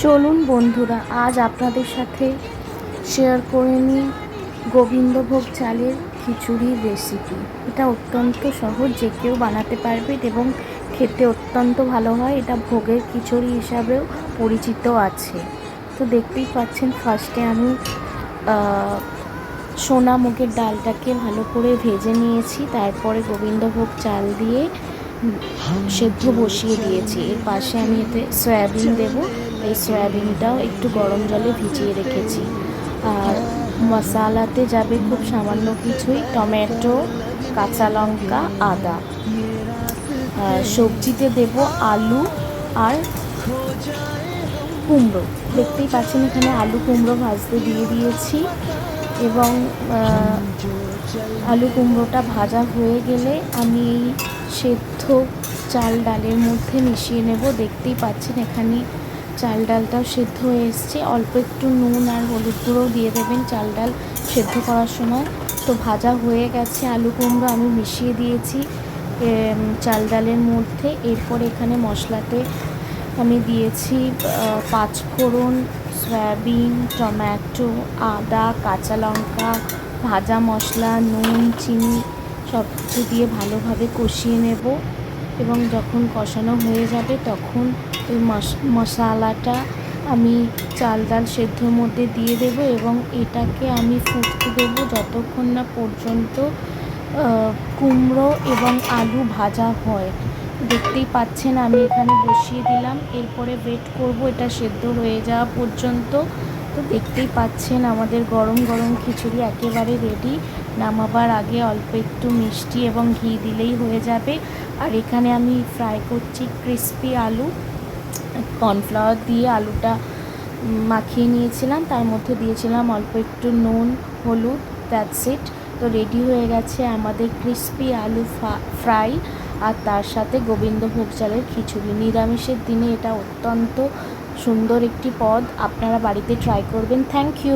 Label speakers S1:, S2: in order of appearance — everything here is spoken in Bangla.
S1: চলুন বন্ধুরা, আজ আপনাদের সাথে শেয়ার করে নিই গোবিন্দভোগ চালের খিচুড়ির রেসিপি। এটা অত্যন্ত সহজ, যে কেউ বানাতে পারবে এবং খেতে অত্যন্ত ভালো হয়। এটা ভোগের খিচুড়ি হিসাবেও পরিচিত আছে। তো দেখতেই পাচ্ছেন, ফার্স্টে আমি সোনা মুগের ডালটাকে ভালো করে ভেজে নিয়েছি। তারপরে গোবিন্দভোগ চাল দিয়ে সেদ্ধ বসিয়ে দিয়েছি। এর পাশে আমি এতে সয়াবিন দেব। এই সয়াবিনটাও একটু গরম জলে ভিজিয়ে রেখেছি। আর মশলাতে যাবে খুব সামান্য কিছুই, টমেটো, কাঁচা লঙ্কা, আদা। সবজিতে দেব আলু আর কুমড়ো। দেখতেই পাচ্ছেন এখানে আলু কুমড়ো ভাজতে দিয়ে দিয়েছি এবং আলু কুমড়োটা ভাজা হয়ে গেলে আমি এই সেদ্ধ চাল ডালের মধ্যে মিশিয়ে নেব। দেখতেই পাচ্ছেন এখানে চাল ডালটাও সেদ্ধ হয়ে এসছে। অল্প একটু নুন আর হলুদ গুঁড়োও দিয়ে দেবেন চাল ডাল সেদ্ধ করার সময়। তো ভাজা হয়ে গেছে আলু কুমড়ো, আমি মিশিয়ে দিয়েছি চাল ডালের মধ্যে। এরপর এখানে মশলাতে আমি দিয়েছি পাঁচফোড়ন, সয়াবিন, টমেটো, আদা, কাঁচা লঙ্কা, ভাজা মশলা, নুন, চিনি সব কিছু দিয়ে ভালোভাবে কষিয়ে নেব। এবং যখন কষানো হয়ে যাবে তখন ওই মশলাটা আমি চাল ডাল সেদ্ধর মধ্যে দিয়ে দেব এবং এটাকে আমি ফুটতে দেবো যতক্ষণ না পর্যন্ত কুমড়ো এবং আলু ভাজা হয়। দেখতেই পাচ্ছেন আমি এখানে বসিয়ে দিলাম। এরপরে ওয়েট করব এটা সেদ্ধ হয়ে যাওয়া পর্যন্ত। তো দেখতেই পাচ্ছেন আমাদের গরম গরম খিচুড়ি একেবারে রেডি। নামাবার আগে অল্প একটু মিষ্টি এবং ঘি দিলেই হয়ে যাবে। আর এখানে আমি ফ্রাই করছি ক্রিস্পি আলু। কর্নফ্লাওয়ার দিয়ে আলুটা মাখিয়ে নিয়েছিলাম, তার মধ্যে দিয়েছিলাম অল্প একটু নুন, হলুদ, দ্যাটস ইট। তো রেডি হয়ে গেছে আমাদের ক্রিস্পি আলু ফ্রাই, আর তার সাথে গোবিন্দভোগ চালের খিচুড়ি। নিরামিষের দিনে এটা অত্যন্ত সুন্দর একটি পদ। আপনারা বাড়িতে ট্রাই করবেন। Thank you.